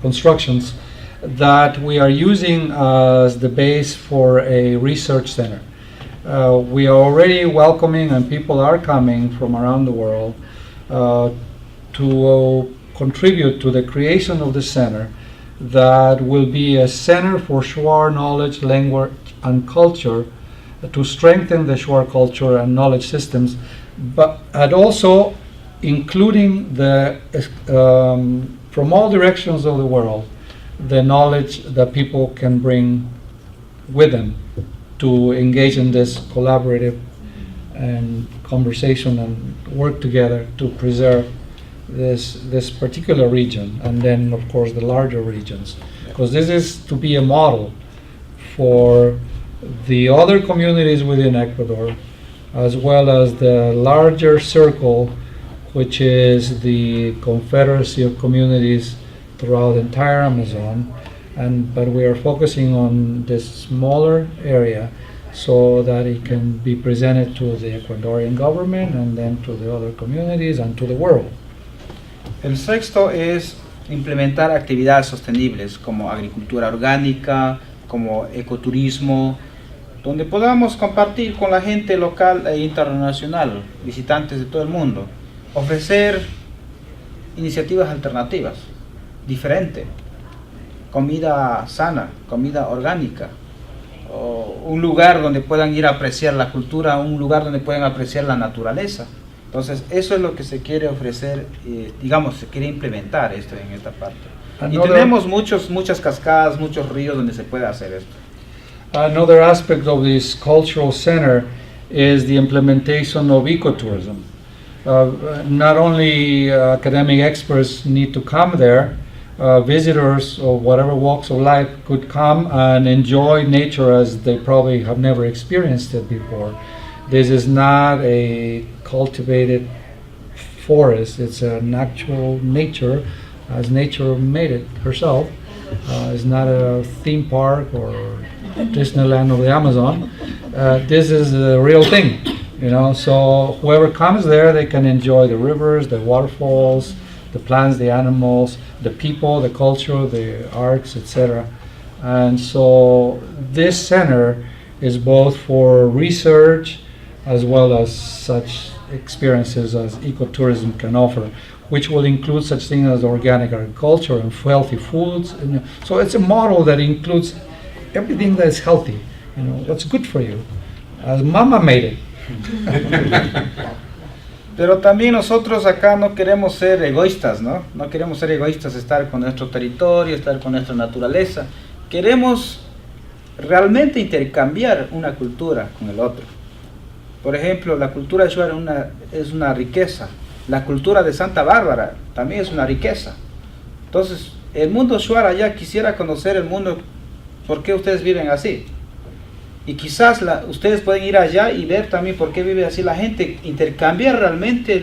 constructions that we are using as the base for a research center. We are already welcoming, and people are coming from around the world to contribute to the creation of the center that will be a center for Shuar knowledge, language, and culture to strengthen the Shuar culture and knowledge systems, but and also including the from all directions of the world, the knowledge that people can bring with them to engage in this collaborative and conversation and work together to preserve this particular region, and then of course the larger regions, because this is to be a model for the other communities within Ecuador, as well as the larger circle, which is the Confederacy of Communities throughout the entire Amazon. But we are focusing on this smaller area so that it can be presented to the Ecuadorian government and then to the other communities and to the world. El sexto es implementar actividades sostenibles como agricultura orgánica, como ecoturismo, donde podamos compartir con la gente local e internacional, visitantes de todo el mundo, ofrecer iniciativas alternativas, diferentes, comida sana, comida orgánica, o un lugar donde puedan ir a apreciar la cultura, un lugar donde puedan apreciar la naturaleza. Entonces, eso es lo que se quiere ofrecer, digamos, se quiere implementar esto en esta parte. Y tenemos muchas cascadas, muchos ríos donde se puede hacer esto. Another aspect of this cultural center is the implementation of ecotourism. Not only academic experts need to come there, visitors of whatever walks of life could come and enjoy nature as they probably have never experienced it before. This is not a cultivated forest, it's an actual nature, as nature made it herself. It's not a theme park or Disneyland of the Amazon. This is the real thing, so whoever comes there, they can enjoy the rivers, the waterfalls, the plants, the animals, the people, the culture, the arts, etc. And so this center is both for research as well as such experiences as ecotourism can offer, which will include such things as organic agriculture and healthy foods. So it's a model that includes everything that is healthy, what's good for you, as Mama made it. Pero también nosotros acá no queremos ser egoístas, ¿no? No queremos ser egoístas, estar con nuestro territorio, estar con nuestra naturaleza. Queremos realmente intercambiar una cultura con el otro. Por ejemplo, la cultura de Shuar es una riqueza. La cultura de Santa Bárbara también es una riqueza. Entonces, el mundo Shuar allá quisiera conocer el mundo, por qué ustedes viven así. Y quizás ustedes pueden ir allá y ver también por qué vive así la gente, intercambiar realmente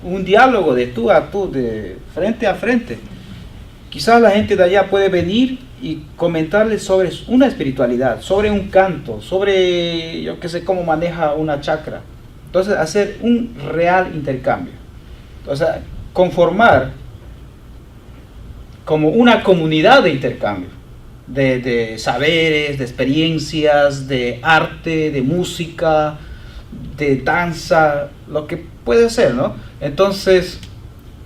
un diálogo de tú a tú, de frente a frente. Quizás la gente de allá puede venir y comentarles sobre una espiritualidad, sobre un canto, sobre, yo qué sé, cómo maneja una chakra. Entonces, hacer un real intercambio. O sea, conformar como una comunidad de intercambio. De saberes, de experiencias, de arte, de música, de danza, lo que puede ser, ¿no? Entonces,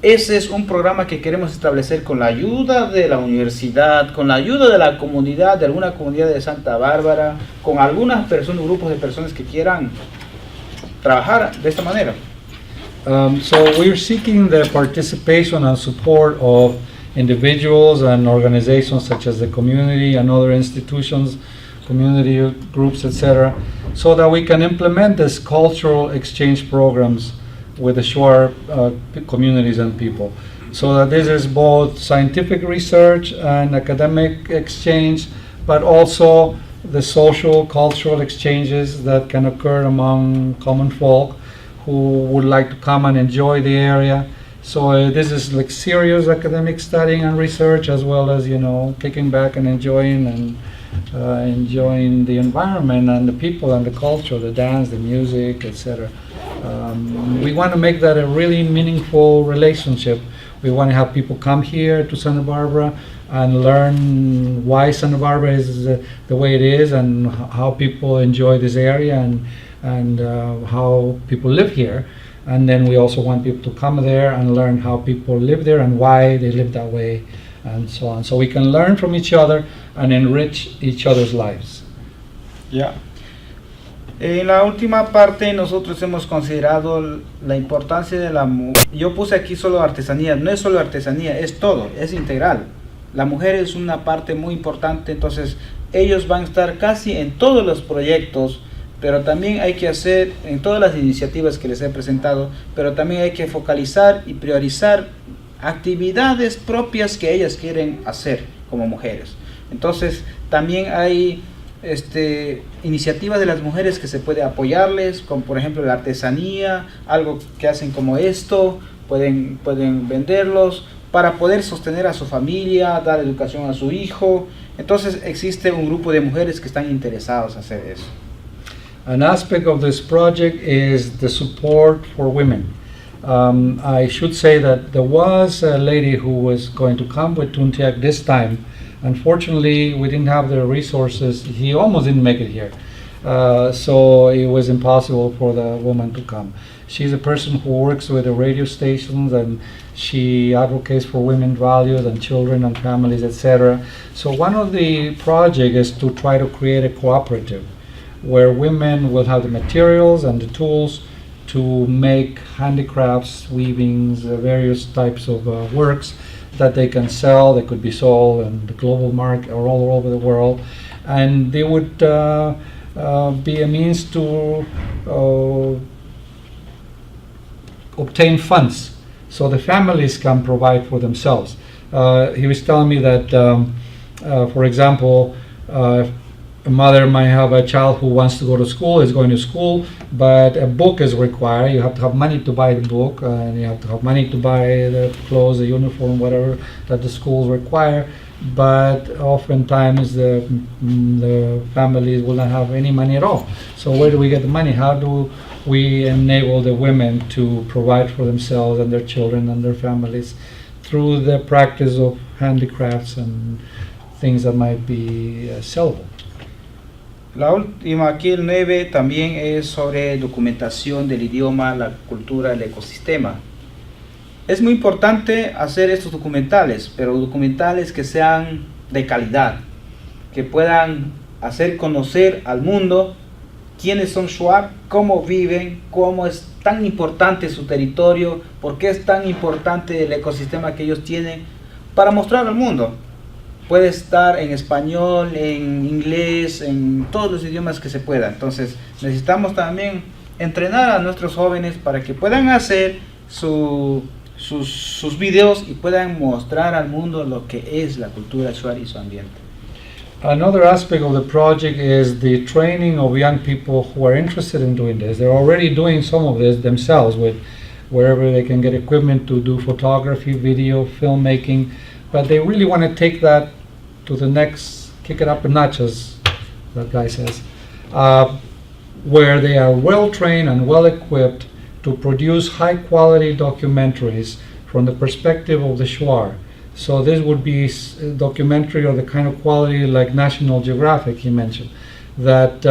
ese es un programa que queremos establecer con la ayuda de la universidad, con la ayuda de la comunidad, de alguna comunidad de Santa Bárbara, con algunas personas, grupos de personas que quieran trabajar de esta manera. So we're seeking the participation and support of individuals and organizations such as the community and other institutions, community groups, etc., so that we can implement this cultural exchange programs with the Shuar communities and people. So that this is both scientific research and academic exchange, but also the social, cultural exchanges that can occur among common folk who would like to come and enjoy the area. So this is like serious academic studying and research, as well as kicking back and enjoying the environment and the people and the culture, the dance, the music, etc. We want to make that a really meaningful relationship. We want to have people come here to Santa Barbara and learn why Santa Barbara is the way it is, and how people enjoy this area, and how people live here. And then we also want people to come there and learn how people live there and why they live that way, and so on. So we can learn from each other and enrich each other's lives. Ya. En la última parte nosotros hemos considerado la importancia de la mujer. Yo puse aquí solo artesanía, no es solo artesanía, es todo, es integral. La mujer es una parte muy importante, entonces ellos van a estar casi en todos los proyectos, pero también hay que hacer en todas las iniciativas que les he presentado, pero también hay que focalizar y priorizar actividades propias que ellas quieren hacer como mujeres. Entonces también hay iniciativas de las mujeres que se puede apoyarles, como por ejemplo la artesanía, algo que hacen como esto, pueden venderlos para poder sostener a su familia, dar educación a su hijo. Entonces existe un grupo de mujeres que están interesados en hacer eso. An aspect of this project is the support for women. I should say that there was a lady who was going to come with Tuntiak this time. Unfortunately, we didn't have the resources. He almost didn't make it here. So it was impossible for the woman to come. She's a person who works with the radio stations, and she advocates for women's values and children and families, etc. So one of the projects is to try to create a cooperative where women will have the materials and the tools to make handicrafts, weavings, various types of works that they can sell. They could be sold in the global market or all over the world, and they would be a means to obtain funds so the families can provide for themselves. He was telling me that, for example, a mother might have a child who wants to go to school, is going to school, but a book is required. You have to have money to buy the book, and you have to have money to buy the clothes, the uniform, whatever that the schools require. But oftentimes the families will not have any money at all. So where do we get the money? How do we enable the women to provide for themselves and their children and their families through the practice of handicrafts and things that might be sellable? La última, aquí el 9, también es sobre documentación del idioma, la cultura, el ecosistema. Es muy importante hacer estos documentales, pero documentales que sean de calidad, que puedan hacer conocer al mundo quiénes son Shuar, cómo viven, cómo es tan importante su territorio, por qué es tan importante el ecosistema que ellos tienen, para mostrar al mundo. Puede estar en español, en inglés, en todos los idiomas que se pueda. Entonces necesitamos también entrenar a nuestros jóvenes para que puedan hacer sus videos y puedan mostrar al mundo lo que es la cultura Shuar y su ambiente. Another aspect of the project is the training of young people who are interested in doing this. They're already doing some of this themselves with wherever they can get equipment to do photography, video, filmmaking. But they really want to take that to the next, kick it up a notch, as that guy says, where they are well trained and well equipped to produce high quality documentaries from the perspective of the Shuar. So this would be a documentary of the kind of quality like National Geographic he mentioned, that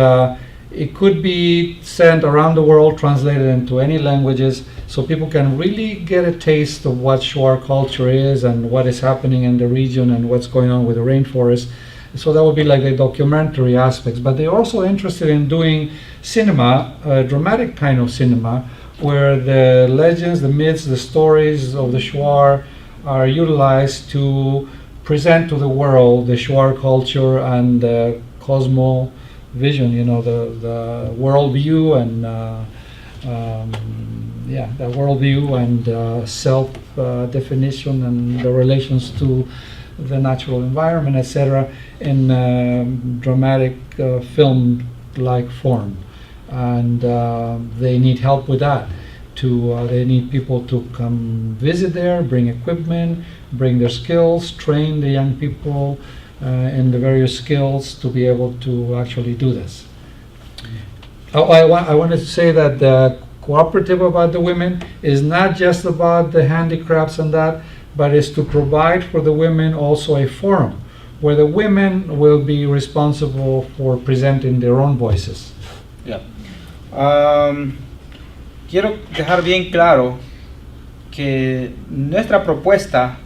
it could be sent around the world, translated into any languages, so people can really get a taste of what Shuar culture is and what is happening in the region and what's going on with the rainforest. So that would be like the documentary aspects. But they're also interested in doing cinema, dramatic kind of cinema, where the legends, the myths, the stories of the Shuar are utilized to present to the world the Shuar culture and the cosmo vision, you know, the world view and the world view and self definition and the relations to the natural environment, etc., in dramatic film like form. And they need help with that. They need people to come visit there, bring equipment, bring their skills, train the young people in the various skills to be able to actually do this. I wanted to say that the cooperative about the women. Is not just about the handicrafts and that, but is to provide for the women also a forum where the women will be responsible for presenting their own voices. Ya. Quiero dejar bien claro que nuestra propuesta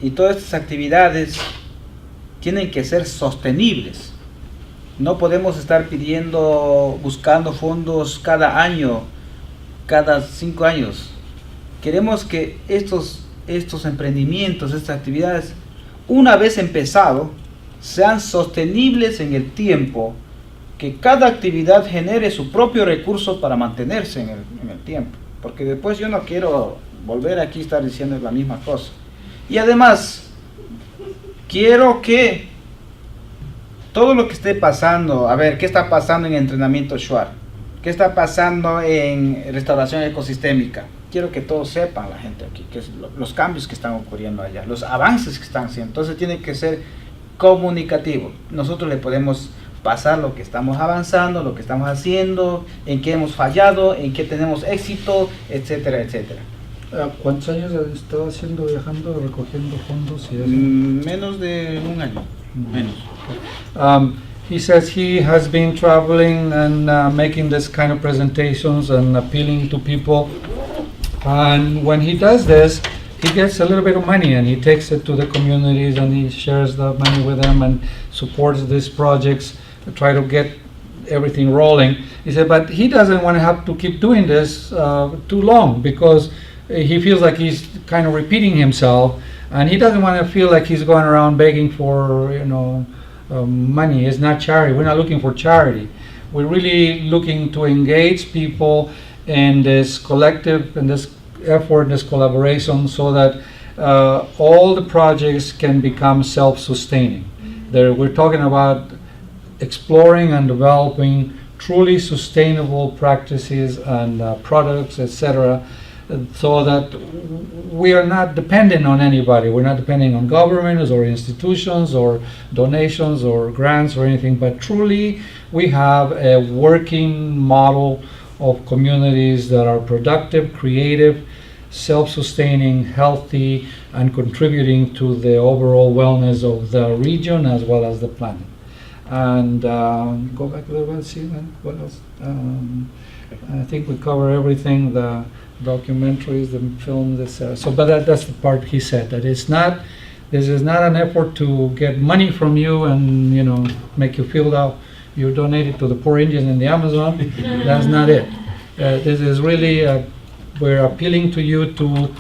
y todas estas actividades tienen que ser sostenibles. No podemos estar buscando fondos cada año, cada 5 años. Queremos que estos emprendimientos, estas actividades, una vez empezado, sean sostenibles en el tiempo, que cada actividad genere su propio recurso para mantenerse en el tiempo. Porque después yo no quiero volver aquí a estar diciendo la misma cosa. Y además, quiero que todo lo que esté pasando, a ver, ¿qué está pasando en entrenamiento Shuar? ¿Qué está pasando en restauración ecosistémica? Quiero que todos sepan, la gente aquí, que los cambios que están ocurriendo allá, los avances que están haciendo. Entonces tiene que ser comunicativo. Nosotros le podemos pasar lo que estamos avanzando, lo que estamos haciendo, en qué hemos fallado, en qué tenemos éxito, etcétera, etcétera. ¿Cuántos años has estado viajando, recogiendo fondos y eso? Menos de un año, menos. He says he has been traveling and making this kind of presentations and appealing to people. And when he does this, he gets a little bit of money and he takes it to the communities and he shares the money with them and supports these projects to try to get everything rolling. He said, but he doesn't want to have to keep doing this too long because he feels like he's kind of repeating himself and he doesn't want to feel like he's going around begging for, money. It's not charity. We're not looking for charity. We're really looking to engage people in this collective, in this effort, this collaboration, so that all the projects can become self-sustaining. We're talking about exploring and developing truly sustainable practices and products, etc., so that we are not dependent on anybody. We're not depending on governments or institutions or donations or grants or anything, but truly we have a working model of communities that are productive, creative, self-sustaining, healthy, and contributing to the overall wellness of the region as well as the planet. And go back a little bit, see what else? I think we cover everything, the documentaries, the films, etc. So, but that's the part he said, that this is not an effort to get money from you and, make you feel that you donated to the poor Indians in the Amazon. That's not it. This is really, we're appealing to you to,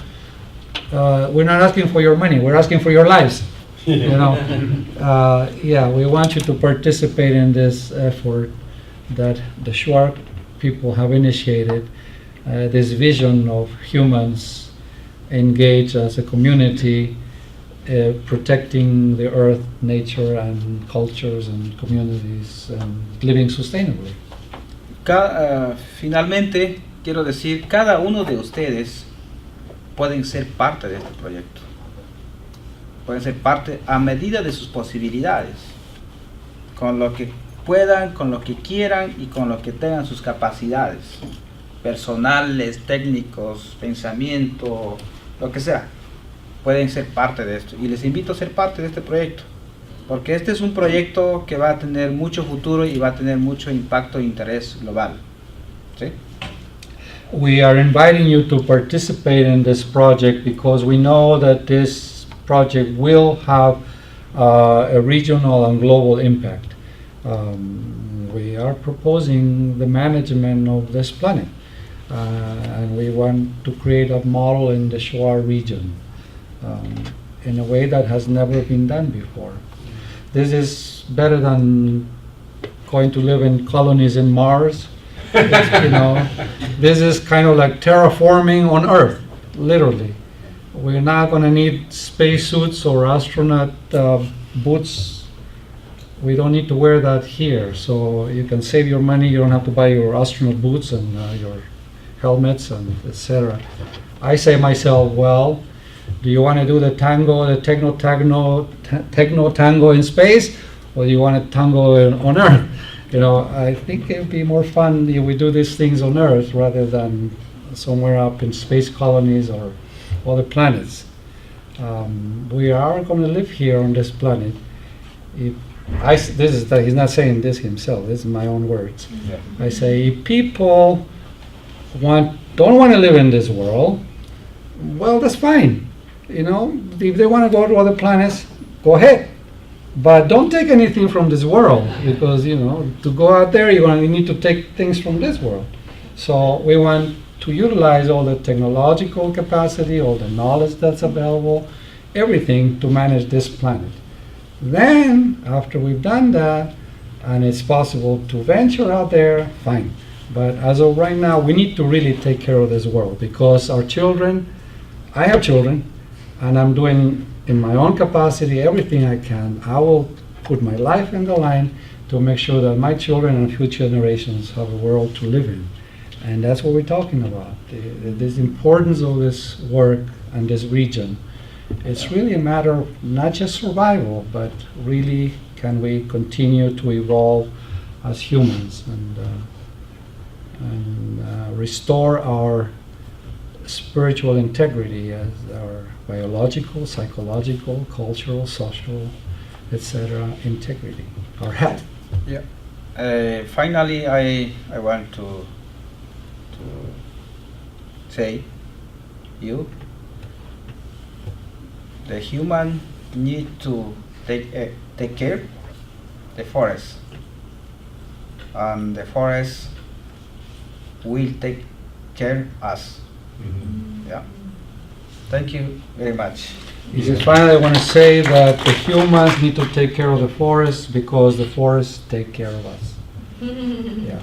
we're not asking for your money, we're asking for your lives. We want you to participate in this effort that the Shuar people have initiated, this vision of humans engaged as a community, protecting the earth, nature, and cultures and communities, and living sustainably. Finalmente, quiero decir, cada uno de ustedes pueden ser parte de este proyecto. Pueden ser parte a medida de sus posibilidades, con lo que puedan, con lo que quieran y con lo que tengan sus capacidades personales, técnicos, pensamiento, lo que sea. Pueden ser parte de esto y les invito a ser parte de este proyecto, porque este es un proyecto que va a tener mucho futuro y va a tener mucho impacto e interés global. ¿Sí? We are inviting you to participate in this project because we know that this project will have a regional and global impact. We are proposing the management of this planet, and we want to create a model in the Shuar region in a way that has never been done before. This is better than going to live in colonies in Mars. This is kind of like terraforming on Earth, literally. We're not going to need spacesuits or astronaut boots. We don't need to wear that here, so you can save your money. You don't have to buy your astronaut boots and your helmets and etc. I say myself, well, do you want to do the techno tango in space, or do you want to tango on Earth? I think it would be more fun if we do these things on Earth rather than somewhere up in space colonies or other planets. We are going to live here on this planet. He's not saying this himself. This is my own words. Yeah. I say if people don't want to live in this world, well, that's fine. If they want to go to other planets, go ahead. But don't take anything from this world, because to go out there you need to take things from this world. So we want to utilize all the technological capacity, all the knowledge that's available, everything to manage this planet. Then, after we've done that, and it's possible to venture out there, fine. But as of right now, we need to really take care of this world, because our children, I have children, and I'm doing in my own capacity everything I can. I will put my life in the line to make sure that my children and future generations have a world to live in. And that's what we're talking about, this importance of this work and this region. It's really a matter of not just survival, but really can we continue to evolve as humans and restore our spiritual integrity, as our biological, psychological, cultural, social, etc. integrity, our health. Yeah. Finally, I want to say, the human need to take care the forest, and the forest will take care us. Yeah. Thank you very much. Finally, I want to say that the humans need to take care of the forest because the forests take care of us. Yeah.